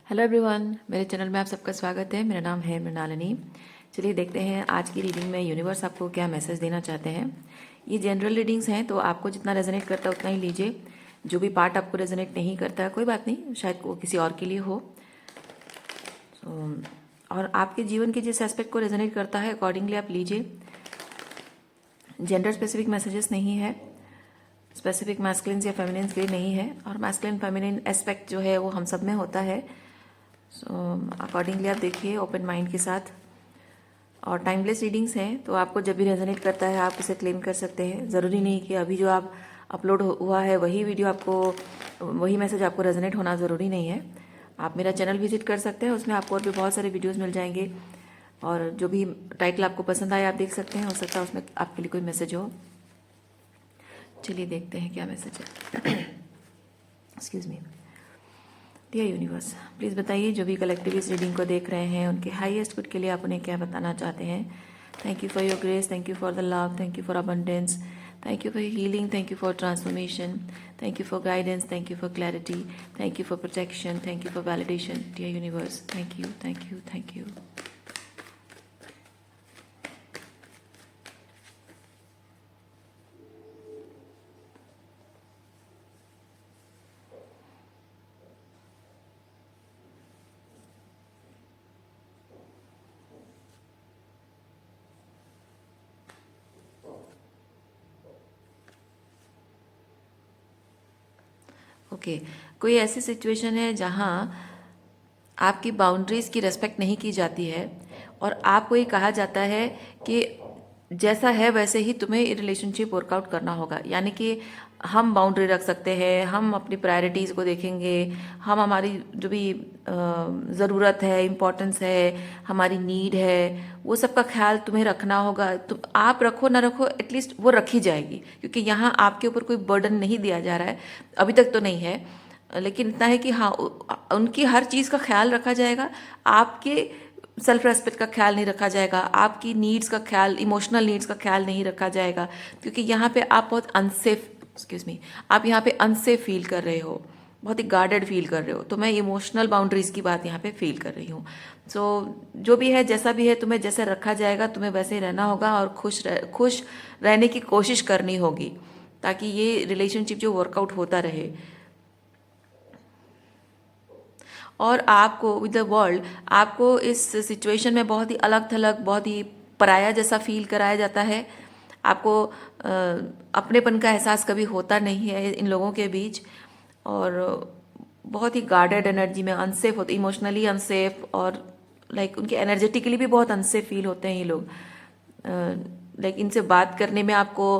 Hello everyone, मेरे channel में आप सबका स्वागत है। मेरा नाम है मृणालिनी। चलिए देखते हैं आज की रीडिंग में यूनिवर्स आपको क्या मैसेज देना चाहते हैं। ये जनरल रीडिंग्स हैं, तो आपको जितना रेजोनेट करता है उतना ही लीजिए। जो भी पार्ट आपको रेजोनेट नहीं करता है कोई बात नहीं, शायद वो किसी और के लिए हो। और आपके जीवन के जिस एस्पेक्ट को रेजोनेट करता है अकॉर्डिंगली आप लीजिए। जेंडर स्पेसिफिक मैसेजेस नहीं है, स्पेसिफिक मैस्कुलिन्स या फेमिनिन्स के लिए नहीं है। और मैस्कुलिन फेमिनिन एस्पेक्ट जो है वो हम सब में होता है। अकॉर्डिंगली आप देखिए ओपन माइंड के साथ। और टाइमलेस रीडिंग्स हैं, तो आपको जब भी रेजोनेट करता है आप उसे क्लेम कर सकते हैं। ज़रूरी नहीं कि अभी जो आप अपलोड हुआ है वही वीडियो आपको, वही मैसेज आपको रेजोनेट होना ज़रूरी नहीं है। आप मेरा चैनल विजिट कर सकते हैं, उसमें आपको और भी बहुत सारे वीडियोज़ मिल जाएंगे। और जो भी टाइटल आपको पसंद आए आप देख सकते हैं, हो सकता है उसमें आपके लिए कोई मैसेज हो। चलिए देखते हैं क्या मैसेज है। Excuse me. Dear universe, please बताइए जो भी कलेक्टिव इस रीडिंग को देख रहे हैं उनके हाईएस्ट गुड के लिए आप उन्हें क्या बताना चाहते हैं। Thank you for your grace, thank you for the love, thank you for abundance, thank you for healing, thank you for transformation, thank you for guidance, thank you for clarity, thank you for protection, thank you for validation. Dear universe, thank you, thank you, thank you. Okay, कोई ऐसी situation है जहाँ आपकी boundaries की respect नहीं की जाती है और आपको ये कहा जाता है कि जैसा है वैसे ही तुम्हें रिलेशनशिप वर्कआउट करना होगा। यानी कि हम बाउंड्री रख सकते हैं, हम अपनी प्रायोरिटीज़ को देखेंगे, हम हमारी जो भी ज़रूरत है, इम्पोर्टेंस है, हमारी नीड है, वो सब का ख्याल तुम्हें रखना होगा। तुम आप रखो ना रखो, एटलीस्ट वो रखी जाएगी, क्योंकि यहाँ आपके ऊपर कोई बर्डन नहीं दिया जा रहा है, अभी तक तो नहीं है। लेकिन इतना है कि हाँ, उनकी हर चीज़ का ख्याल रखा जाएगा। आपके सेल्फ रेस्पेक्ट का ख्याल नहीं रखा जाएगा, आपकी नीड्स का ख्याल, इमोशनल नीड्स का ख्याल नहीं रखा जाएगा, क्योंकि यहाँ पे आप बहुत अनसेफ, एक्सक्यूज मी, आप यहाँ पे अनसेफ फील कर रहे हो, बहुत ही गार्डेड फील कर रहे हो। तो मैं इमोशनल बाउंड्रीज की बात यहाँ पे फील कर रही हूँ। सो जो भी है, जैसा भी है, तुम्हें जैसे रखा जाएगा तुम्हें वैसे ही रहना होगा और खुश रहने की कोशिश करनी होगी, ताकि ये रिलेशनशिप जो वर्कआउट होता रहे। और आपको विद द वर्ल्ड, आपको इस सिचुएशन में बहुत ही अलग थलग, बहुत ही पराया जैसा फील कराया जाता है। आपको अपनेपन का एहसास कभी होता नहीं है इन लोगों के बीच। और बहुत ही गार्डेड एनर्जी में अनसेफ होते, इमोशनली अनसेफ, और लाइक उनके एनर्जेटिकली भी बहुत अनसेफ फील होते हैं ये लोग। लाइक इनसे बात करने में आपको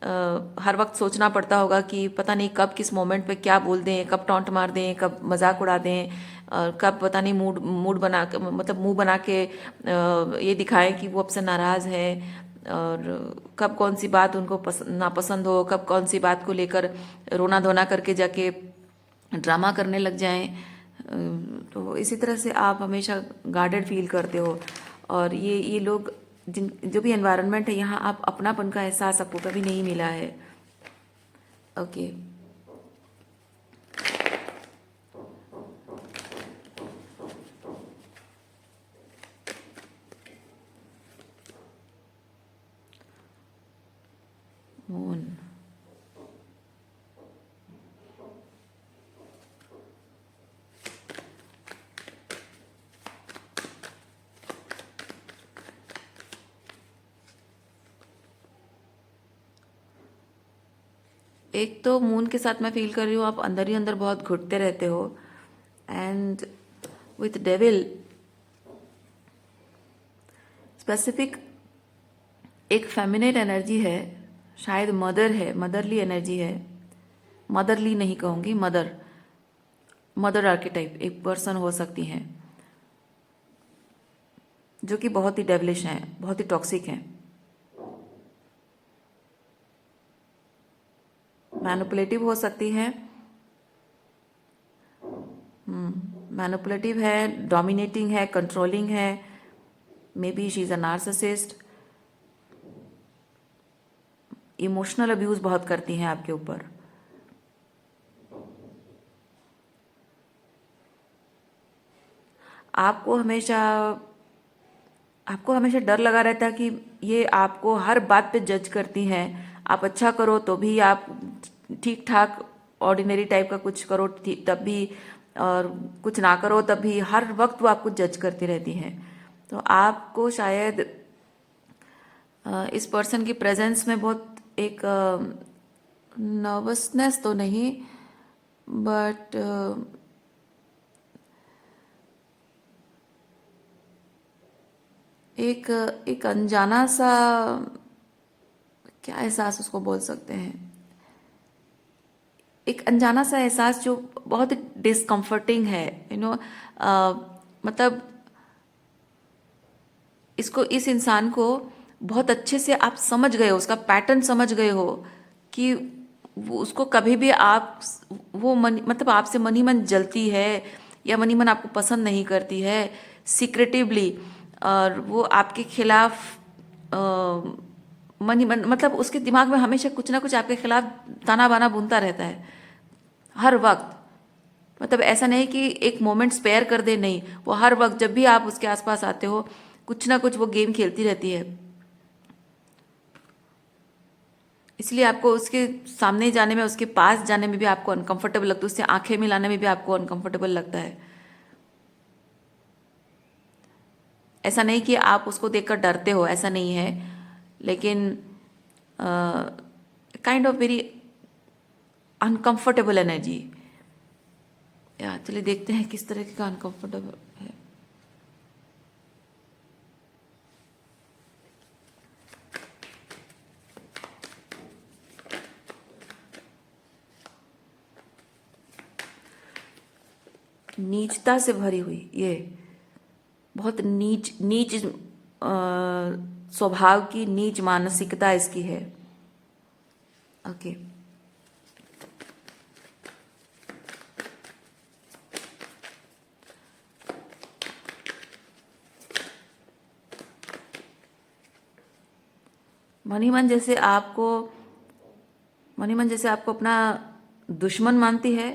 हर वक्त सोचना पड़ता होगा कि पता नहीं कब किस मोमेंट पे क्या बोल दें, कब टॉन्ट मार दें, कब मजाक उड़ा दें, कब पता नहीं मूड मूड बना के, मतलब मुंह बना के ये दिखाएं कि वो आपसे नाराज़ है, और कब कौन सी बात उनको नापसंद हो, कब कौन सी बात को लेकर रोना धोना करके जाके ड्रामा करने लग जाएं। तो इसी तरह से आप हमेशा गार्डेड फील करते हो। और ये लोग, जिन जो भी एनवायरनमेंट है यहाँ, आप अपनापन का एहसास आपको कभी नहीं मिला है। Okay, moon. एक तो मून के साथ मैं फील कर रही हूँ आप अंदर ही अंदर बहुत घुटते रहते हो। एंड विथ डेविल, स्पेसिफिक एक फेमिनेट एनर्जी है, शायद मदर है, मदरली एनर्जी है। मदरली नहीं कहूँगी, मदर, मदर आर्केटाइप एक पर्सन हो सकती हैं, जो कि बहुत ही डेवलिश हैं, बहुत ही टॉक्सिक हैं, मैनिपुलेटिव हो सकती हैं। मैनिपुलेटिव है, डोमिनेटिंग है, कंट्रोलिंग है, may be she is a narcissist. Emotional abuse बहुत करती हैं आपके ऊपर। आपको हमेशा आपको हमेशा डर लगा रहता है कि ये आपको हर बात पे जज करती हैं। आप अच्छा करो तो भी आप ठीक ठाक ऑर्डिनरी टाइप का कुछ करो तब भी, और कुछ ना करो तब भी, हर वक्त वो आपको जज करती रहती हैं। तो आपको शायद इस पर्सन की प्रेजेंस में बहुत एक नर्वसनेस तो नहीं, बट एक एक अनजाना सा, क्या एहसास उसको बोल सकते हैं, एक अनजाना सा एहसास जो बहुत डिस्कम्फर्टिंग है, मतलब इस इंसान को बहुत अच्छे से आप समझ गए हो, उसका पैटर्न समझ गए हो कि उसको कभी भी आप वो मतलब आपसे मन ही मन जलती है या मन ही मन आपको पसंद नहीं करती है सीक्रेटिवली, और वो आपके खिलाफ मन ही मन, मतलब उसके दिमाग में हमेशा कुछ ना कुछ आपके खिलाफ ताना बाना बुनता रहता है हर वक्त। मतलब ऐसा नहीं कि एक मोमेंट स्पेयर कर दे, नहीं, वो हर वक्त जब भी आप उसके आसपास आते हो कुछ ना कुछ वो गेम खेलती रहती है। इसलिए आपको उसके सामने जाने में, उसके पास जाने में भी आपको अनकंफर्टेबल लगता है, उससे आंखें मिलाने में भी आपको अनकंफर्टेबल लगता है। ऐसा नहीं कि आप उसको देखकर डरते हो, ऐसा नहीं है, लेकिन kind of very uncomfortable energy. या चलिए देखते हैं किस तरह का अनकंफर्टेबल है। नीचता से भरी हुई, ये बहुत नीच नीच स्वभाव की नीच मानसिकता इसकी है। ओके, मनीमन जैसे आपको मनीमन जैसे आपको अपना दुश्मन मानती है,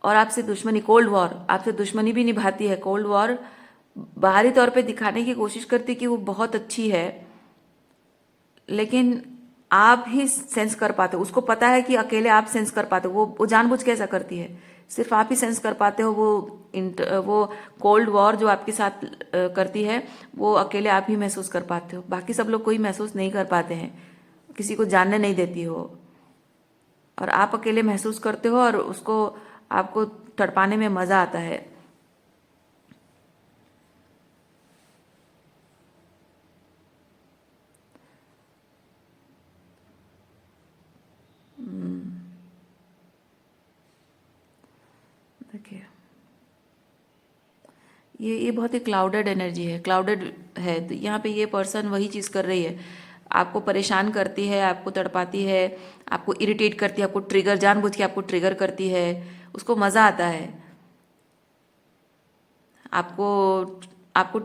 और आपसे दुश्मनी, कोल्ड वॉर, आपसे दुश्मनी भी निभाती है। कोल्ड वॉर बाहरी तौर पे दिखाने की कोशिश करती कि वो बहुत अच्छी है, लेकिन आप ही सेंस कर पाते हो, उसको पता है कि अकेले आप सेंस कर पाते हो, वो जानबूझ के ऐसा करती है, सिर्फ आप ही सेंस कर पाते हो। वो कोल्ड वॉर जो आपके साथ करती है, वो अकेले आप ही महसूस कर पाते हो, बाकी सब लोग कोई महसूस नहीं कर पाते हैं, किसी को जानने नहीं देती हो, और आप अकेले महसूस करते हो, और उसको आपको तड़पाने में मज़ा आता है। देखिए, ये बहुत ही क्लाउडेड एनर्जी है, क्लाउडेड है। तो यहाँ पे ये पर्सन वही चीज़ कर रही है, आपको परेशान करती है, आपको तड़पाती है, आपको इरिटेट करती है, आपको ट्रिगर, जानबूझ के आपको ट्रिगर करती है, उसको मज़ा आता है। आपको आपको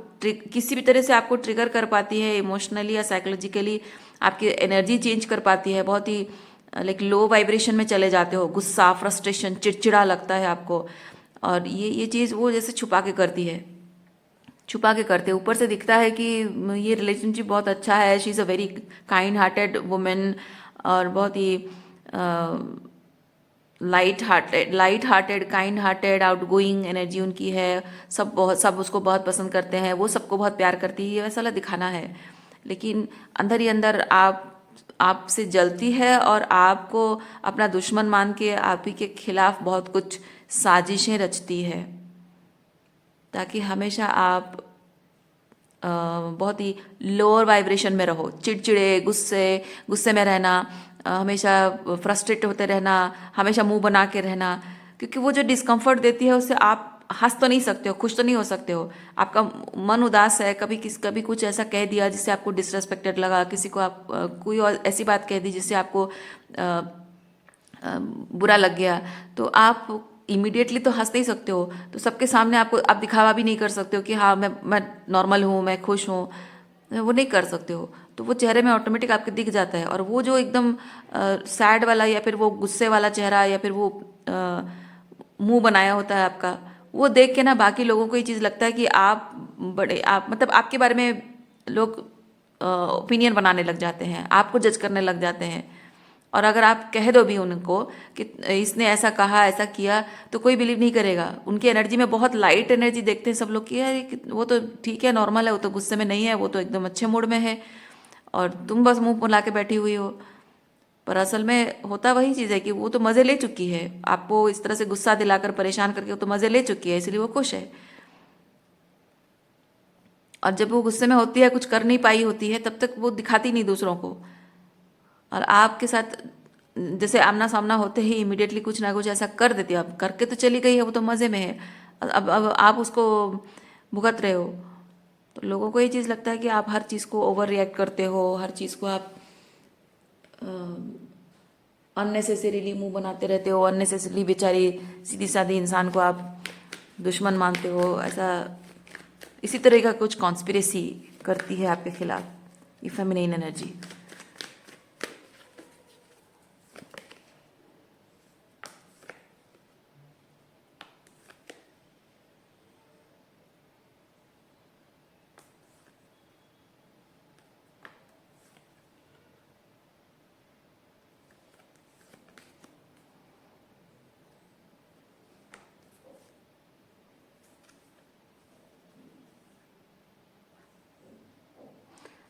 किसी भी तरह से आपको ट्रिगर कर पाती है, इमोशनली या साइकोलॉजिकली आपकी एनर्जी चेंज कर पाती है, बहुत ही लाइक लो वाइब्रेशन में चले जाते हो, गुस्सा, फ्रस्ट्रेशन, चिड़चिड़ा लगता है आपको। और ये चीज़ वो जैसे छुपा के करती है, छुपा के करते, ऊपर से दिखता है कि ये रिलेशनशिप बहुत अच्छा है, she is a very kind hearted women, और बहुत ही light hearted, kind hearted, outgoing energy उनकी है। सब उसको बहुत पसंद करते हैं, वो सबको बहुत प्यार करती है, ये वैसा वाला दिखाना है, लेकिन अंदर ही अंदर आपसे जलती है, और आपको अपना दुश्मन मान के आप ही के खिलाफ बहुत कुछ साजिशें रचती है, ताकि हमेशा आप बहुत ही लोअर वाइब्रेशन में रहो, चिड़चिड़े, गुस्से गुस्से में रहना, हमेशा फ्रस्ट्रेट होते रहना, हमेशा मुंह बना के रहना, क्योंकि वो जो डिस्कम्फर्ट देती है उससे आप हंस तो नहीं सकते हो, खुश तो नहीं हो सकते हो, आपका मन उदास है, कभी कुछ ऐसा कह दिया जिससे आपको डिसरेस्पेक्टेड लगा, किसी को आप कोई और ऐसी बात कह दी जिससे आपको बुरा लग गया, तो आप इमीडिएटली तो हंस नहीं सकते हो, तो सबके सामने आप दिखावा भी नहीं कर सकते हो कि हाँ मैं नॉर्मल हूँ, मैं खुश हूँ, वो नहीं कर सकते हो, तो वो चेहरे में ऑटोमेटिक आपके दिख जाता है। और वो जो एकदम सैड वाला, या फिर वो गुस्से वाला चेहरा, या फिर वो मुंह बनाया होता है आपका, वो देख के ना बाकी लोगों को ये चीज़ लगता है कि आप बड़े, आप मतलब आपके बारे में लोग ओपिनियन बनाने लग जाते हैं, आपको जज करने लग जाते हैं। और अगर आप कह दो भी उनको कि इसने ऐसा कहा, ऐसा किया, तो कोई बिलीव नहीं करेगा। उनकी एनर्जी में बहुत लाइट एनर्जी देखते हैं सब लोग कि यार वो तो ठीक है, नॉर्मल है, वो तो गुस्से में नहीं है, वो तो एकदम अच्छे मूड में है, और तुम बस मुंह फुला के बैठी हुई हो। पर असल में होता वही चीज़ है कि वो तो मज़े ले चुकी है, आपको इस तरह से गुस्सा दिलाकर परेशान करके वो तो मज़े ले चुकी है, इसलिए वो खुश है। और जब वो गुस्से में होती है, कुछ कर नहीं पाई होती है, तब तक वो दिखाती नहीं दूसरों को। और आपके साथ जैसे आमना सामना होते ही इमीडिएटली कुछ ना कुछ ऐसा कर देती है, अब करके तो चली गई है, वो तो मज़े में है, अब आप उसको भुगत रहे हो। तो लोगों को ये चीज़ लगता है कि आप हर चीज़ को ओवर रिएक्ट करते हो, हर चीज़ को आप अननेसेसरीली मुंह बनाते रहते हो, अननेसेसरीली बेचारी सीधी सादी इंसान को आप दुश्मन मानते हो, ऐसा इसी तरह का कुछ कॉन्स्पिरेसी करती है आपके खिलाफ ये feminine energy.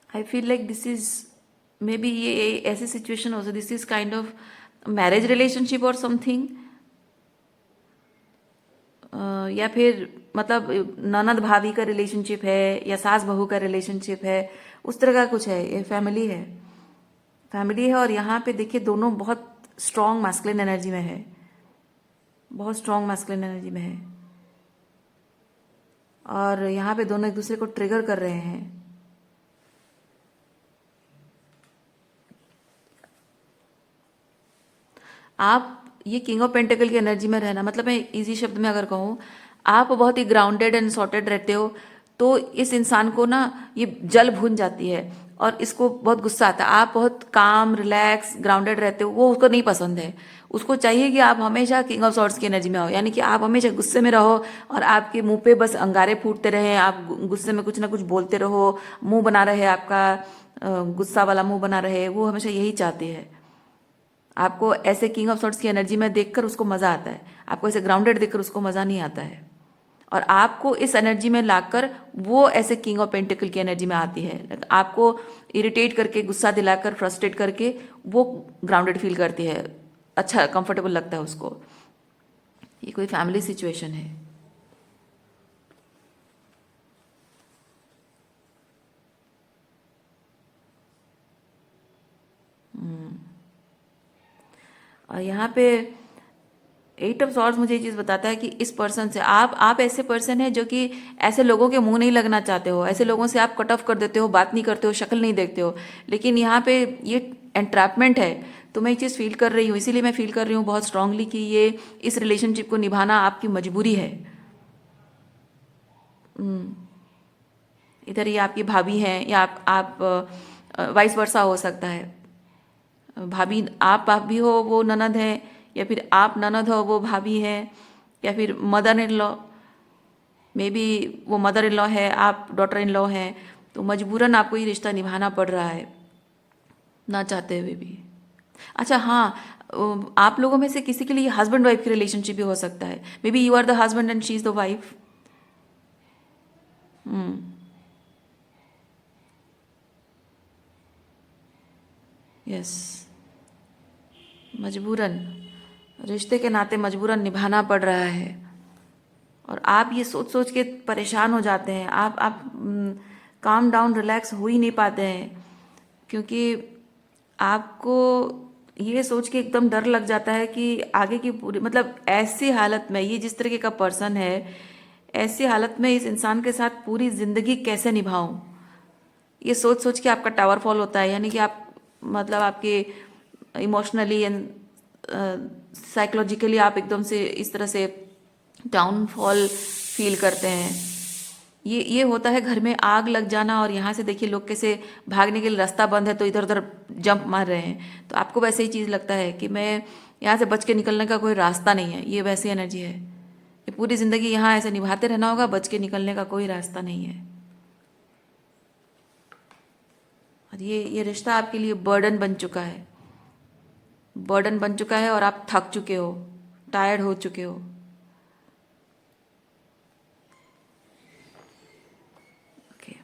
I feel like this is may be ये ऐसी सिचुएशन हो सकती, this is kind of marriage relationship और समथिंग, या फिर मतलब ननद भाभी का रिलेशनशिप है या सास बहू का रिलेशनशिप है, उस तरह का कुछ है। ये फैमिली है, फैमिली है, और यहाँ पे देखिए दोनों बहुत स्ट्रॉन्ग मैस्कुलिन एनर्जी में है, बहुत स्ट्रॉन्ग मैस्कुलिन एनर्जी में है, और यहाँ पे दोनों एक दूसरे को ट्रिगर कर रहे हैं। आप ये किंग ऑफ पेंटिकल की एनर्जी में रहना, मतलब मैं इजी शब्द में अगर कहूँ, आप बहुत ही ग्राउंडेड एंड सॉर्टेड रहते हो, तो इस इंसान को ना ये जल भून जाती है और इसको बहुत गुस्सा आता है। आप बहुत काम, रिलैक्स, ग्राउंडेड रहते हो, वो उसको नहीं पसंद है। उसको चाहिए कि आप हमेशा किंग ऑफ सॉर्ड्स की एनर्जी में हो, यानी कि आप हमेशा गुस्से में रहो और आपके मुंह पे बस अंगारे फूटते रहे, आप गुस्से में कुछ ना कुछ बोलते रहो, मुंह बना रहे आपका, गुस्सा वाला मुंह बना रहे, वो हमेशा यही चाहती है। आपको ऐसे किंग ऑफ सॉर्ट्स की एनर्जी में देखकर उसको मज़ा आता है, आपको ऐसे ग्राउंडेड देखकर उसको मज़ा नहीं आता है। और आपको इस एनर्जी में लाकर वो ऐसे किंग ऑफ पेंटिकल की एनर्जी में आती है, आपको इरिटेट करके, गुस्सा दिलाकर, फ्रस्ट्रेट करके वो ग्राउंडेड फील करती है, अच्छा कंफर्टेबल लगता है उसको। ये कोई फैमिली सिचुएशन है। और यहाँ पे एट ऑफ सॉर्ड्स मुझे ये चीज़ बताता है कि इस पर्सन से आप ऐसे पर्सन है जो कि ऐसे लोगों के मुंह नहीं लगना चाहते हो, ऐसे लोगों से आप कट ऑफ कर देते हो, बात नहीं करते हो, शक्ल नहीं देखते हो। लेकिन यहाँ पे ये एंट्रैपमेंट है, तो मैं ये चीज़ फील कर रही हूँ, इसीलिए मैं फील कर रही हूँ बहुत स्ट्रांगली कि ये इस रिलेशनशिप को निभाना आपकी मजबूरी है। इधर ये आपकी भाभी हैं, या आप वाइस वर्सा हो सकता है। भाभी, आप भाभी हो, वो ननद है, या फिर आप ननद हो, वो भाभी है, या फिर mother in law, may be वो मदर इन लॉ है, आप डॉटर इन लॉ हैं, तो मजबूरन आपको ये रिश्ता निभाना पड़ रहा है, ना चाहते हुए भी। अच्छा हाँ, आप लोगों में से किसी के लिए हस्बैंड वाइफ की रिलेशनशिप भी हो सकता है, maybe you are the husband and she is the wife. Yes, मजबूरन, रिश्ते के नाते मजबूरन निभाना पड़ रहा है। और आप ये सोच सोच के परेशान हो जाते हैं, आप काम डाउन, रिलैक्स हो ही नहीं पाते हैं, क्योंकि आपको ये सोच के एकदम डर लग जाता है कि आगे की पूरी, मतलब ऐसी हालत में, ये जिस तरीके का पर्सन है, ऐसी हालत में इस इंसान के साथ पूरी ज़िंदगी कैसे निभाऊं, ये सोच सोच के आपका टावर फॉल होता है। यानी कि आप, मतलब आपके इमोशनली एंड साइकोलॉजिकली आप एकदम से इस तरह से डाउनफॉल फील करते हैं। ये होता है घर में आग लग जाना, और यहाँ से देखिए लोग कैसे भागने के लिए रास्ता बंद है तो इधर उधर जंप मार रहे हैं, तो आपको वैसे ही चीज़ लगता है कि मैं यहाँ से बच के निकलने का कोई रास्ता नहीं है। ये वैसी एनर्जी है, ये पूरी ज़िंदगी यहाँ ऐसे निभाते रहना होगा, बच के निकलने का कोई रास्ता नहीं है। और ये रिश्ता आपके लिए बर्डन बन चुका है, बर्डन बन चुका है, और आप थक चुके हो, टायर्ड हो चुके हो। ओके,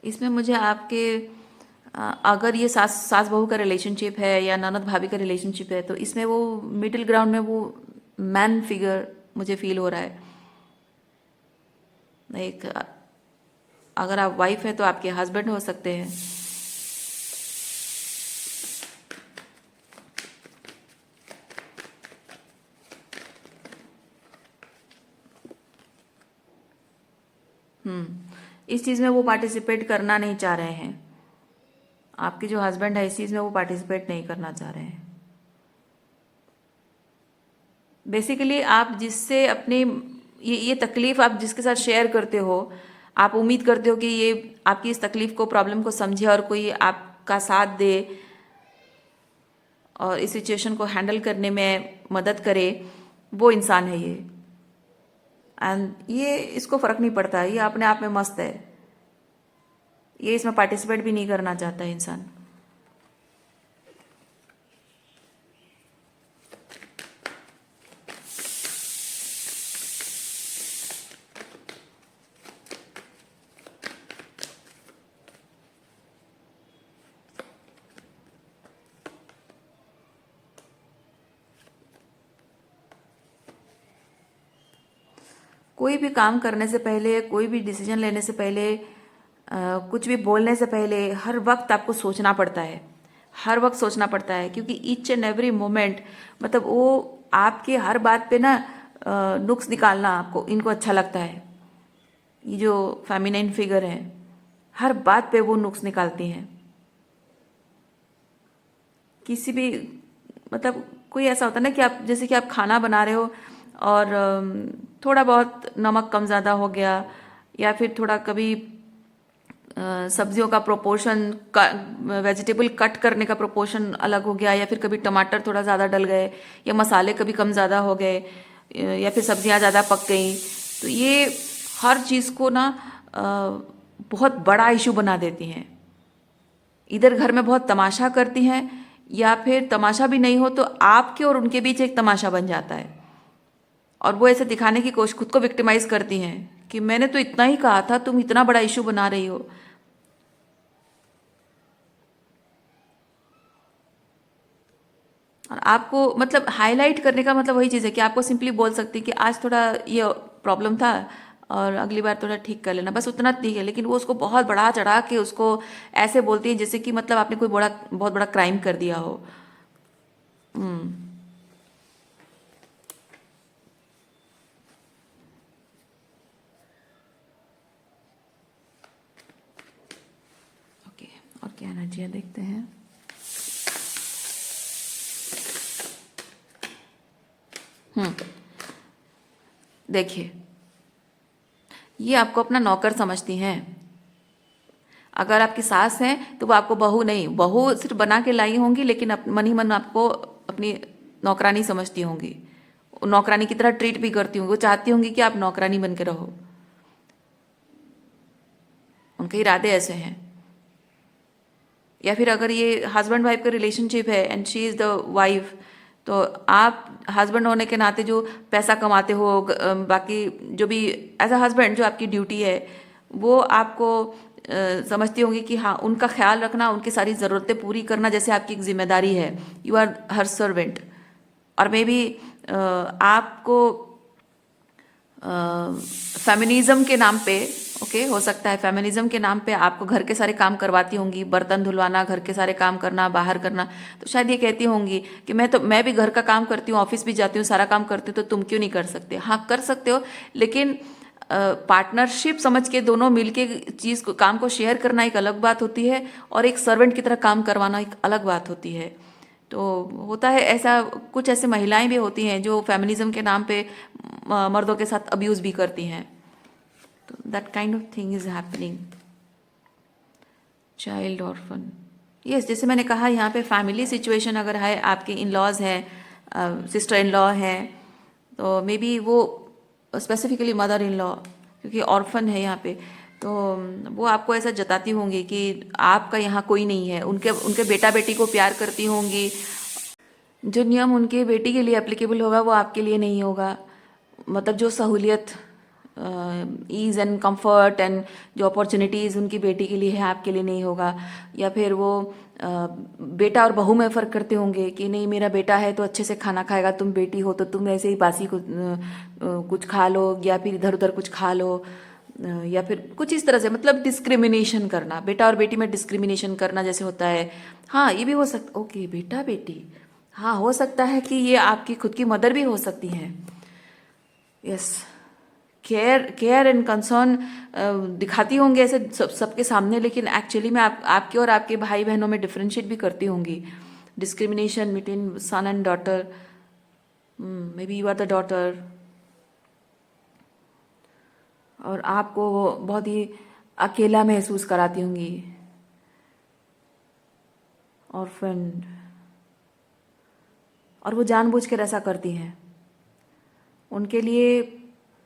इसमें मुझे आपके अगर ये सास सास बहू का रिलेशनशिप है या ननद भाभी का रिलेशनशिप है, तो इसमें वो मिडिल ग्राउंड में वो मैन फिगर मुझे फील हो रहा है। एक अगर आप वाइफ हैं तो आपके हस्बैंड हो सकते हैं। इस चीज़ में वो पार्टिसिपेट करना नहीं चाह रहे हैं। आपके जो हस्बैंड है इस चीज़ में वो पार्टिसिपेट नहीं करना चाह रहे हैं। बेसिकली आप जिससे अपनी ये तकलीफ़ आप जिसके साथ शेयर करते हो, आप उम्मीद करते हो कि ये आपकी इस तकलीफ़ को, प्रॉब्लम को समझे और कोई आपका साथ दे और इस सिचुएशन को हैंडल करने में मदद करे, वो इंसान है ये। एंड ये इसको फ़र्क नहीं पड़ता, ये अपने आप में मस्त है, ये इसमें पार्टिसिपेट भी नहीं करना चाहता है इंसान। कोई भी काम करने से पहले, कोई भी डिसीजन लेने से पहले, कुछ भी बोलने से पहले हर वक्त आपको सोचना पड़ता है, हर वक्त सोचना पड़ता है, क्योंकि ईच एंड एवरी मोमेंट, मतलब वो आपके हर बात पे ना नुक्स निकालना आपको, इनको अच्छा लगता है। ये जो फेमिनाइन फिगर है, हर बात पे वो नुक्स निकालती हैं। किसी भी, मतलब कोई ऐसा होता है ना कि आप, जैसे कि आप खाना बना रहे हो और थोड़ा बहुत नमक कम ज़्यादा हो गया, या फिर थोड़ा कभी सब्जियों का प्रोपोर्शन, वेजिटेबल कट करने का प्रोपोर्शन अलग हो गया, या फिर कभी टमाटर थोड़ा ज़्यादा डल गए, या मसाले कभी कम ज़्यादा हो गए, या फिर सब्जियां ज़्यादा पक गई, तो ये हर चीज़ को ना बहुत बड़ा इशू बना देती हैं। इधर घर में बहुत तमाशा करती हैं, या फिर तमाशा भी नहीं हो तो आपके और उनके बीच एक तमाशा बन जाता है, और वो ऐसे दिखाने की कोशिश, खुद को विक्टिमाइज करती हैं कि मैंने तो इतना ही कहा था, तुम इतना बड़ा इशू बना रही हो। और आपको मतलब हाईलाइट करने का मतलब वही चीज़ है कि आपको सिंपली बोल सकती है कि आज थोड़ा ये प्रॉब्लम था और अगली बार थोड़ा ठीक कर लेना, बस उतना ठीक है। लेकिन वो उसको बहुत बढ़ा चढ़ा के उसको ऐसे बोलती है जैसे कि मतलब आपने कोई बहुत बड़ा क्राइम कर दिया हो। हम्म। ओके, और क्या एनर्जियाँ देखते हैं। देखिए, ये आपको अपना नौकर समझती हैं। अगर आपकी सास हैं तो वो आपको बहू नहीं, बहू सिर्फ बना के लाई होंगी, लेकिन मन ही मन आपको अपनी नौकरानी समझती होंगी, नौकरानी की तरह ट्रीट भी करती होंगी, वो चाहती होंगी कि आप नौकरानी बन के रहो, उनके इरादे ऐसे हैं। या फिर अगर ये हस्बैंड वाइफ का रिलेशनशिप है and she is the wife, तो आप हस्बैंड होने के नाते जो पैसा कमाते हो, बाकी जो भी एज अ हस्बैंड जो आपकी ड्यूटी है, वो आपको समझती होंगी कि हाँ, उनका ख्याल रखना, उनकी सारी ज़रूरतें पूरी करना जैसे आपकी एक जिम्मेदारी है। You are her servant. और मे बी आपको फेमिनिज्म के नाम पे, ओके, हो सकता है फेमिनिज्म के नाम पे आपको घर के सारे काम करवाती होंगी, बर्तन धुलवाना, घर के सारे काम करना, बाहर करना, तो शायद ये कहती होंगी कि मैं भी घर का काम करती हूँ, ऑफिस भी जाती हूँ, सारा काम करती हूँ, तो तुम क्यों नहीं कर सकते? हाँ, कर सकते हो, लेकिन पार्टनरशिप समझ के दोनों मिलके चीज़ को, काम को शेयर करना एक अलग बात होती है, और एक सर्वेंट की तरह काम करवाना एक अलग बात होती है। तो होता है ऐसा, कुछ ऐसे महिलाएं भी होती हैं जो फेमिनिज्म के नाम पे मर्दों के साथ अब्यूज़ भी करती हैं। तो that kind of thing is happening. Child orphan, yes, जैसे मैंने कहा यहाँ पे फैमिली सिचुएशन अगर है, आपके इन लॉज हैं, सिस्टर इन लॉ हैं, तो मे बी वो स्पेसिफिकली मदर इन लॉ, क्योंकि ऑर्फन है यहाँ पे, तो वो आपको ऐसा जताती होंगी कि आपका यहाँ कोई नहीं है। उनके उनके बेटा बेटी को प्यार करती होंगी। जो नियम उनके बेटी के लिए एप्लीकेबल होगा वो आपके लिए नहीं होगा। मतलब जो सहूलियत, ईज़ एंड कंफर्ट एंड जो अपॉर्चुनिटीज़ उनकी बेटी के लिए है आपके लिए नहीं होगा। या फिर वो बेटा और बहू में फ़र्क करते होंगे कि नहीं, मेरा बेटा है तो अच्छे से खाना खाएगा, तुम बेटी हो तो तुम ऐसे ही बासी कुछ खा लो, या फिर इधर उधर कुछ खा लो, या फिर कुछ इस तरह से, मतलब डिस्क्रिमिनेशन करना, बेटा और बेटी में डिस्क्रिमिनेशन करना जैसे होता है। हाँ, ये भी हो सकता, ओके बेटा बेटी, हाँ हो सकता है कि ये आपकी खुद की मदर भी हो सकती हैं। यस, केयर एंड कंसर्न दिखाती होंगी ऐसे सबके सामने, लेकिन एक्चुअली में आपके और आपके भाई बहनों में डिफ्रेंशिएट भी करती होंगी। Discrimination between son and daughter, maybe you are the daughter, और आपको वो बहुत ही अकेला महसूस कराती होंगी। ऑर्फन, और वो जानबूझकर ऐसा करती हैं। उनके लिए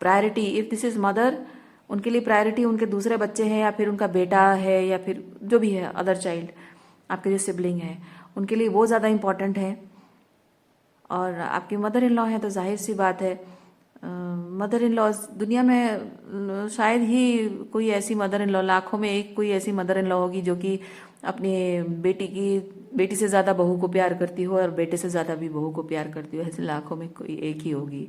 priority, if this is mother, उनके लिए प्रायोरिटी उनके दूसरे बच्चे हैं, या फिर उनका बेटा है, या फिर जो भी है अदर चाइल्ड, आपके जो सिबलिंग है, उनके लिए वो ज़्यादा इम्पॉर्टेंट है। और आपकी मदर इन लॉ है तो जाहिर सी बात है, मदर इन लॉ दुनिया में शायद ही कोई ऐसी मदर इन लॉ, लाखों में एक कोई ऐसी मदर इन लॉ होगी जो कि अपनी बेटी से ज़्यादा बहू को प्यार करती हो, और बेटे से ज़्यादा भी बहू को प्यार करती हो। ऐसे लाखों में कोई एक ही होगी।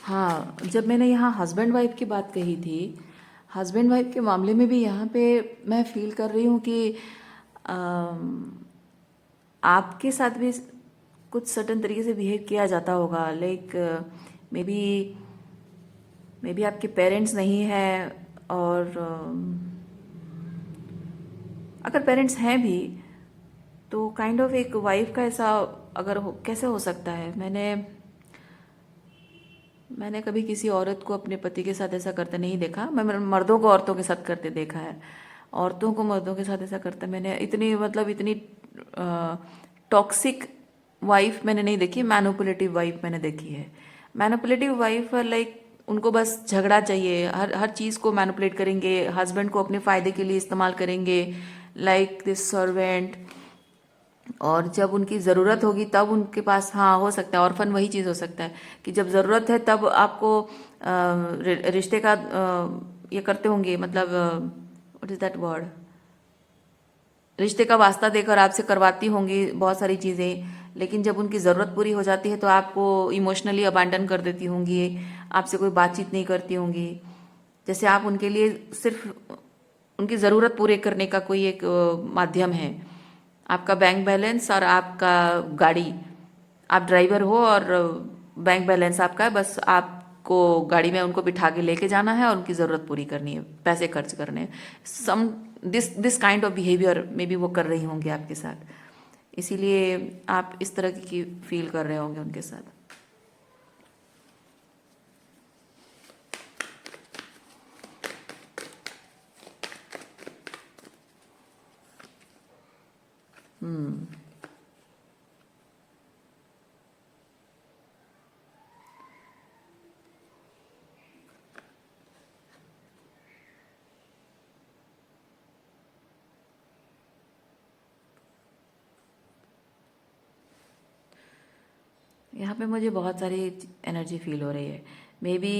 हाँ, जब मैंने यहाँ हस्बैंड वाइफ की बात कही थी, हस्बैंड वाइफ के मामले में भी यहाँ पे मैं फील कर रही हूँ कि आपके साथ भी कुछ सर्टन तरीके से बिहेव किया जाता होगा। लाइक मे बी आपके पेरेंट्स नहीं हैं, और अगर पेरेंट्स हैं भी तो काइंड ऑफ एक वाइफ का ऐसा अगर कैसे हो सकता है। मैंने कभी किसी औरत को अपने पति के साथ ऐसा करते नहीं देखा। मैं मर्दों को औरतों के साथ करते देखा है, औरतों को मर्दों के साथ ऐसा करते मैंने इतनी टॉक्सिक वाइफ मैंने नहीं देखी। मैनिपुलेटिव वाइफ मैंने देखी है। मैनिपुलेटिव वाइफ लाइक उनको बस झगड़ा चाहिए, हर चीज़ को मैनिपुलेट करेंगे, हस्बैंड को अपने फ़ायदे के लिए इस्तेमाल करेंगे, लाइक दिस सर्वेंट। और जब उनकी ज़रूरत होगी तब उनके पास, हाँ हो सकता है ऑर्फन वही चीज़ हो सकता है कि जब ज़रूरत है तब आपको रिश्ते का ये करते होंगे, मतलब व्हाट इज़ दैट वर्ड, रिश्ते का वास्ता देकर आपसे करवाती होंगी बहुत सारी चीज़ें। लेकिन जब उनकी ज़रूरत पूरी हो जाती है तो आपको इमोशनली अबैंडन कर देती होंगी, आपसे कोई बातचीत नहीं करती होंगी, जैसे आप उनके लिए सिर्फ उनकी ज़रूरत पूरे करने का कोई एक माध्यम है। आपका बैंक बैलेंस और आपका गाड़ी, आप ड्राइवर हो और बैंक बैलेंस आपका है, बस आपको गाड़ी में उनको बिठा के लेके जाना है और उनकी ज़रूरत पूरी करनी है, पैसे खर्च करने हैं। Some this kind of behaviour maybe वो कर रही होंगी आपके साथ, इसीलिए आप इस तरह की फील कर रहे होंगे उनके साथ। यहाँ पे मुझे बहुत सारी एनर्जी फील हो रही है। मे बी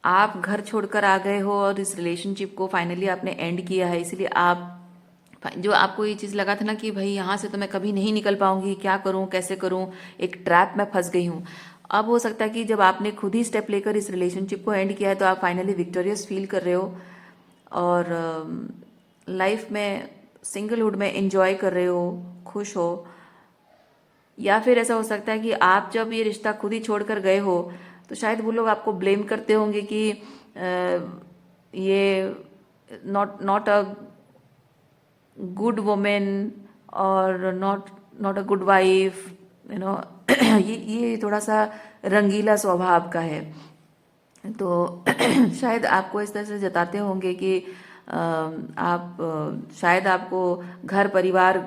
आप घर छोड़कर आ गए हो और इस रिलेशनशिप को फाइनली आपने एंड किया है, इसलिए आप जो आपको ये चीज़ लगा था ना कि भाई यहाँ से तो मैं कभी नहीं निकल पाऊंगी, क्या करूँ कैसे करूँ, एक ट्रैप में फंस गई हूँ। अब हो सकता है कि जब आपने खुद ही स्टेप लेकर इस रिलेशनशिप को एंड किया है तो आप फाइनली विक्टोरियस फील कर रहे हो, और लाइफ में सिंगलहुड में एंजॉय कर रहे हो, खुश हो। या फिर ऐसा हो सकता है कि आप जब ये रिश्ता खुद ही छोड़कर गए हो तो शायद वो लोग आपको ब्लेम करते होंगे कि ये not not a good women और not not a good wife, you know. ये थोड़ा सा रंगीला स्वभाव का है। तो शायद आपको इस तरह से जताते होंगे कि आप शायद आपको घर परिवार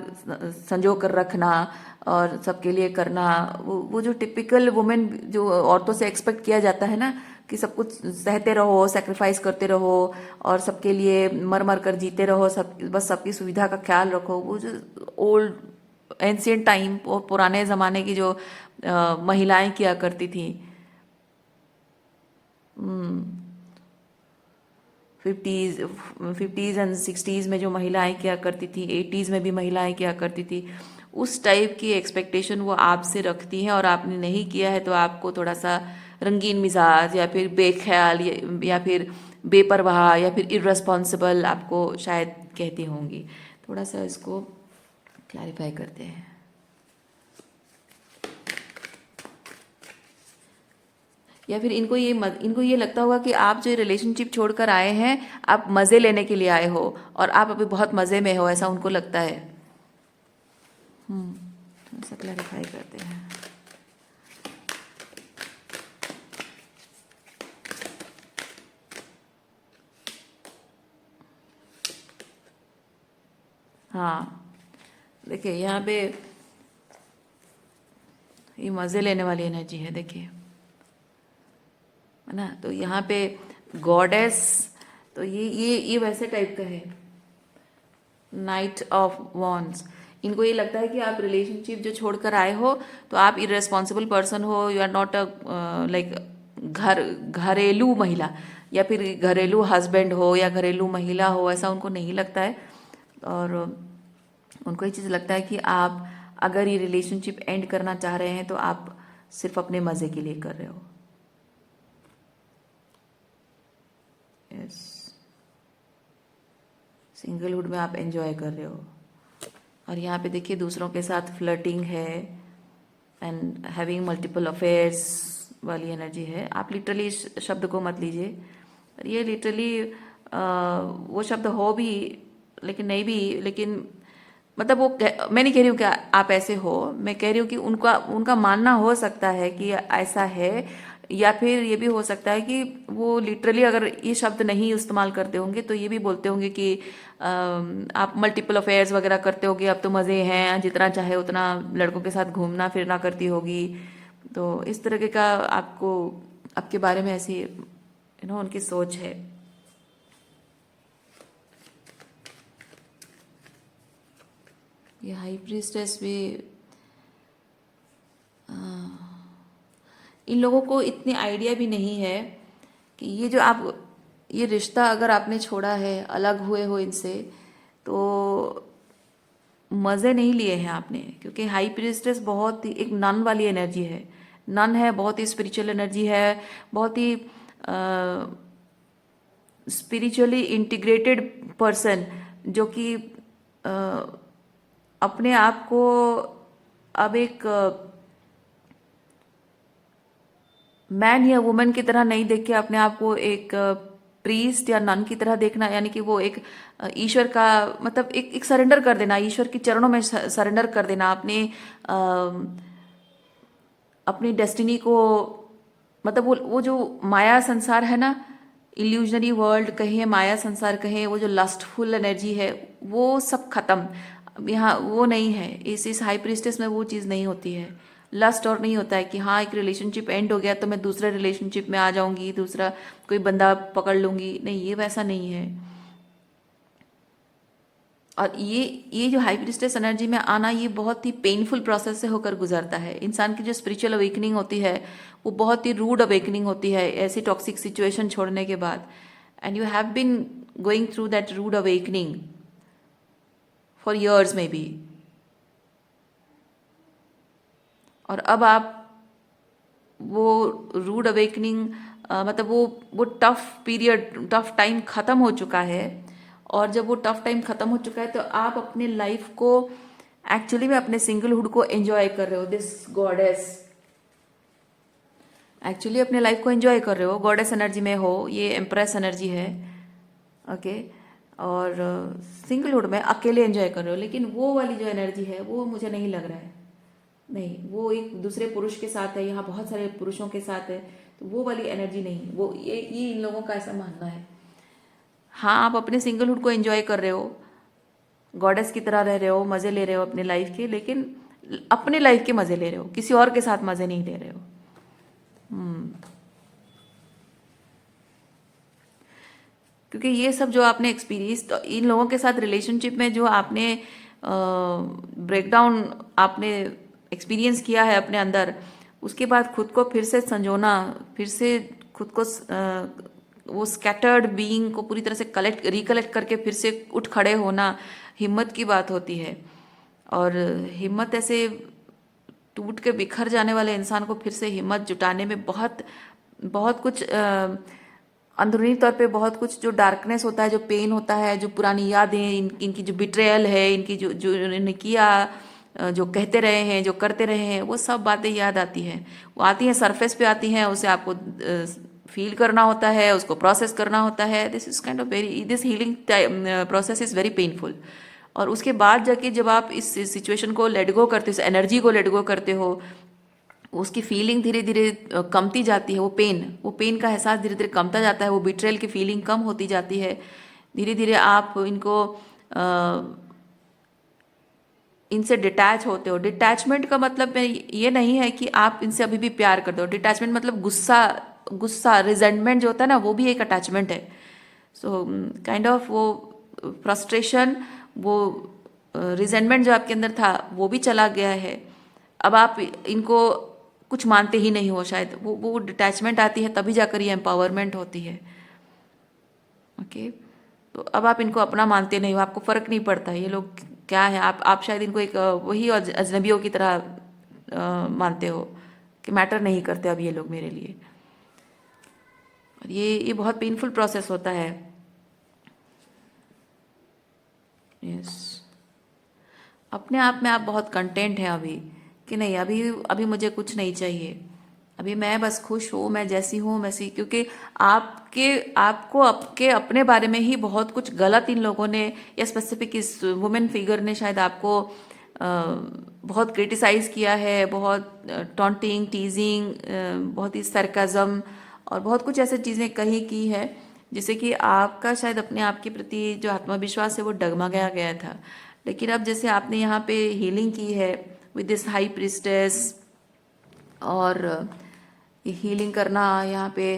संजो कर रखना और सबके लिए करना, वो जो टिपिकल वुमेन जो औरतों से एक्सपेक्ट किया जाता है ना, कि सब कुछ सहते रहो, सेक्रीफाइस करते रहो और सबके लिए मर मर कर जीते रहो, सब बस सबकी सुविधा का ख्याल रखो। वो जो ओल्ड एंशियंट टाइम, पुराने ज़माने की जो महिलाएं किया करती थी, 50s एंड 60s में जो महिलाएं किया करती थी, 80s में भी महिलाएं किया करती थी, उस टाइप की एक्सपेक्टेशन वो आपसे रखती हैं। और आपने नहीं किया है तो आपको थोड़ा सा रंगीन मिजाज या फिर बेख्याल या फिर बेपरवाह या फिर इररेस्पॉन्सिबल आपको शायद कहती होंगी। थोड़ा सा इसको क्लैरिफाई करते हैं। या फिर इनको ये लगता होगा कि आप जो रिलेशनशिप छोड़कर आए हैं, आप मज़े लेने के लिए आए हो और आप अभी बहुत मज़े में हो, ऐसा उनको लगता है। थोड़ा सा क्लैरिफाई करते हैं। हाँ, देखिए यहाँ पे ये मज़े लेने वाली एनर्जी है, देखिए, है ना। तो यहाँ पे गॉडेस, तो ये वैसे टाइप का है, नाइट ऑफ वॉन्ड्स। इनको ये लगता है कि आप रिलेशनशिप जो छोड़कर आए हो तो आप इरेस्पॉन्सिबल पर्सन हो, you are not a like घरेलू महिला या फिर घरेलू हस्बैंड हो या घरेलू महिला हो, ऐसा उनको नहीं लगता है। और उनको ये चीज़ लगता है कि आप अगर ये रिलेशनशिप एंड करना चाह रहे हैं तो आप सिर्फ अपने मज़े के लिए कर रहे हो। यस, सिंगलहुड में आप एंजॉय कर रहे हो। और यहाँ पे देखिए दूसरों के साथ फ्लर्टिंग है एंड हैविंग मल्टीपल अफेयर्स वाली एनर्जी है। आप लिटरली इस शब्द को मत लीजिए, पर ये लिटरली वो शब्द हो भी लेकिन नहीं भी, लेकिन मतलब मैं नहीं कह रही हूँ कि आप ऐसे हो, मैं कह रही हूँ कि उनका उनका मानना हो सकता है कि ऐसा है, या फिर ये भी हो सकता है कि वो लिटरली अगर ये शब्द नहीं इस्तेमाल करते होंगे तो ये भी बोलते होंगे कि आप मल्टीपल अफेयर्स वगैरह करते होगे, अब तो मज़े हैं, जितना चाहे उतना लड़कों के साथ घूमना फिरना करती होगी। तो इस तरह का आपको आपके बारे में ऐसी उनकी सोच है। ये हाई प्रीस्टेस भी इन लोगों को इतनी आइडिया भी नहीं है कि ये रिश्ता अगर आपने छोड़ा है, अलग हुए हो इनसे, तो मज़े नहीं लिए हैं आपने, क्योंकि हाई प्रीस्टेस बहुत ही एक नन वाली एनर्जी है। नन है, बहुत ही स्पिरिचुअल एनर्जी है, बहुत ही स्पिरिचुअली इंटीग्रेटेड पर्सन, जो कि अपने आप को अब एक मैन या वुमेन की तरह नहीं देख के अपने आप को एक प्रीस्ट या नन की तरह देखना, यानी कि वो एक ईश्वर का मतलब एक सरेंडर कर देना, ईश्वर के चरणों में सरेंडर कर देना अपनी डेस्टिनी को। मतलब वो जो माया संसार है ना, इल्यूजनरी वर्ल्ड कहें, माया संसार कहें, वो जो लस्टफुल एनर्जी है, वो सब खत्म। अब यहाँ वो नहीं है, इस हाई प्रीस्टेस में वो चीज़ नहीं होती है। लस्ट और नहीं होता है कि हाँ एक रिलेशनशिप एंड हो गया तो मैं दूसरे रिलेशनशिप में आ जाऊंगी, दूसरा कोई बंदा पकड़ लूंगी, नहीं, ये वैसा नहीं है। और ये जो हाई प्रीस्टेस एनर्जी में आना, ये बहुत ही पेनफुल प्रोसेस से होकर गुजरता है। इंसान की जो स्पिरिचुअल अवेकनिंग होती है वो बहुत ही रूड अवेकनिंग होती है ऐसी टॉक्सिक सिचुएशन छोड़ने के बाद। And you have been going through that rude awakening for years में बी। और अब आप वो रूड अवेकनिंग मतलब वो टफ पीरियड, टफ टाइम ख़त्म हो चुका है। और जब वो टफ टाइम ख़त्म हो चुका है तो आप अपने लाइफ को एक्चुअली में अपने सिंगलहुड को एंजॉय कर रहे हो। दिस गॉडेस एक्चुअली अपने लाइफ को एंजॉय कर रहे हो, गॉडेस एनर्जी में हो, ये एम्प्रेस एनर्जी है। ओके और सिंगलहुड में अकेले एंजॉय कर रहे हो, लेकिन वो वाली जो एनर्जी है वो मुझे नहीं लग रहा है। नहीं, वो एक दूसरे पुरुष के साथ है, यहाँ बहुत सारे पुरुषों के साथ है, तो वो वाली एनर्जी नहीं, वो ये इन लोगों का ऐसा मानना है। हाँ, आप अपने सिंगलहुड को एंजॉय कर रहे हो, गॉडेस की तरह रह रहे हो, मज़े ले रहे हो अपने लाइफ के, लेकिन अपने लाइफ के मज़े ले रहे हो, किसी और के साथ मज़े नहीं ले रहे हो। क्योंकि ये सब जो आपने एक्सपीरियंस, तो इन लोगों के साथ रिलेशनशिप में जो आपने ब्रेकडाउन आपने एक्सपीरियंस किया है अपने अंदर, उसके बाद खुद को फिर से संजोना, फिर से खुद को वो स्कैटर्ड बीइंग को पूरी तरह से रिकलेक्ट करके फिर से उठ खड़े होना हिम्मत की बात होती है। और हिम्मत ऐसे टूट के बिखर जाने वाले इंसान को फिर से हिम्मत जुटाने में बहुत बहुत कुछ अंदरूनी तौर पे बहुत कुछ जो डार्कनेस होता है, जो पेन होता है, जो पुरानी यादें, इनकी जो बिट्रेयल है, इनकी जो जो इन्होंने किया, जो कहते रहे हैं, जो करते रहे हैं, वो सब बातें याद आती हैं। वो आती हैं, सरफेस पे आती हैं, उसे आपको फील करना होता है, उसको प्रोसेस करना होता है। This is kind of very, this healing process is very painful. और उसके बाद जाके जब आप इस सिचुएशन को लेट गो करते हो, इस एनर्जी को लेट गो करते हो, उसकी फीलिंग धीरे धीरे कमती जाती है, वो पेन का एहसास धीरे धीरे कमता जाता है, वो बिट्रेल की फीलिंग कम होती जाती है। धीरे धीरे आप इनको इनसे डिटैच होते हो। डिटैचमेंट का मतलब ये नहीं है कि आप इनसे अभी भी प्यार करते हो। डिटैचमेंट मतलब गुस्सा रिजेंटमेंट जो होता है ना, वो भी एक अटैचमेंट है। सो काइंड ऑफ वो फ्रस्ट्रेशन, वो रिजेंटमेंट जो आपके अंदर था वो भी चला गया है। अब आप इनको कुछ मानते ही नहीं हो शायद, वो डिटैचमेंट आती है, तभी जाकर ये एम्पावरमेंट होती है। ओके, तो अब आप इनको अपना मानते नहीं हो, आपको फर्क नहीं पड़ता ये लोग क्या है। आप शायद इनको एक वही अजनबियों की तरह मानते हो कि मैटर नहीं करते अब ये लोग मेरे लिए। और ये बहुत पेनफुल प्रोसेस होता है। यस, अपने आप में आप बहुत कंटेंट हैं अभी, कि नहीं अभी अभी मुझे कुछ नहीं चाहिए, अभी मैं बस खुश हूँ, मैं जैसी हूँ वैसी। क्योंकि आपको आपके अपने बारे में ही बहुत कुछ गलत इन लोगों ने, या स्पेसिफिक इस वुमेन फिगर ने शायद आपको बहुत क्रिटिसाइज किया है, बहुत टॉन्टिंग, टीजिंग, बहुत ही सरकाज़म और बहुत कुछ ऐसे चीज़ें कही की है, जिससे कि आपका शायद अपने आप के प्रति जो आत्मविश्वास है वो डगमगाया गया था। लेकिन अब जैसे आपने यहाँ पे हीलिंग की है विद दिस हाई प्रिस्टेस, और ये हीलिंग करना यहाँ पे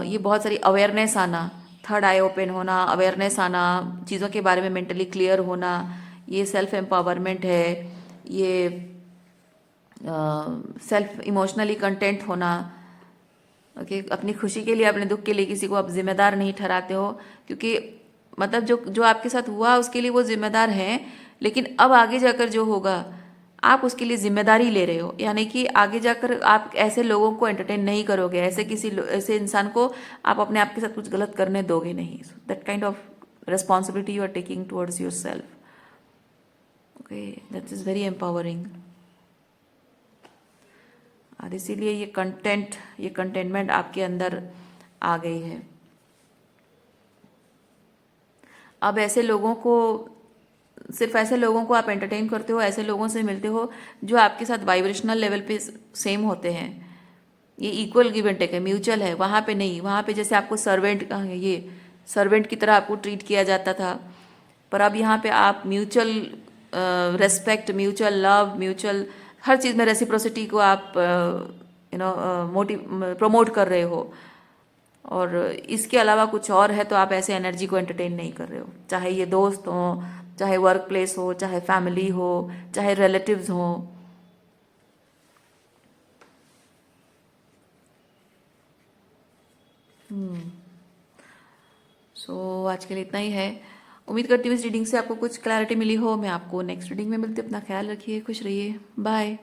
ये बहुत सारी अवेयरनेस आना, थर्ड आई ओपन होना, अवेयरनेस आना, चीज़ों के बारे में मेंटली क्लियर होना, ये सेल्फ एम्पावरमेंट है। ये सेल्फ इमोशनली कंटेंट होना। ओके, अपनी खुशी के लिए, अपने दुख के लिए किसी को आप जिम्मेदार नहीं ठहराते हो, क्योंकि मतलब जो जो आपके साथ हुआ उसके लिए वो जिम्मेदार हैं, लेकिन अब आगे जाकर जो होगा आप उसके लिए जिम्मेदारी ले रहे हो। यानी कि आगे जाकर आप ऐसे लोगों को एंटरटेन नहीं करोगे, ऐसे इंसान को आप अपने आप के साथ कुछ गलत करने दोगे नहीं। That kind of responsibility you are taking towards yourself. Okay, that is very empowering. और इसीलिए ये कंटेनमेंट आपके अंदर आ गई है। अब सिर्फ ऐसे लोगों को आप एंटरटेन करते हो, ऐसे लोगों से मिलते हो जो आपके साथ वाइब्रेशनल लेवल पे सेम होते हैं। ये इक्वल गिव एंड टेक है, म्यूचुअल है। वहाँ पे नहीं, वहाँ पे जैसे आपको सर्वेंट की तरह आपको ट्रीट किया जाता था, पर अब यहाँ पे आप mutual respect, mutual love, mutual हर चीज़ में रेसिप्रोसिटी को आप प्रमोट कर रहे हो। और इसके अलावा कुछ और है तो आप ऐसे एनर्जी को एंटरटेन नहीं कर रहे हो, चाहे ये दोस्त हो, चाहे वर्क प्लेस हो, चाहे फैमिली हो, चाहे रिलेटिव्स हो। सो आज के लिए इतना ही है। उम्मीद करती हूँ इस रीडिंग से आपको कुछ क्लैरिटी मिली हो। मैं आपको नेक्स्ट रीडिंग में मिलती हूँ। अपना ख्याल रखिए, खुश रहिए, बाय।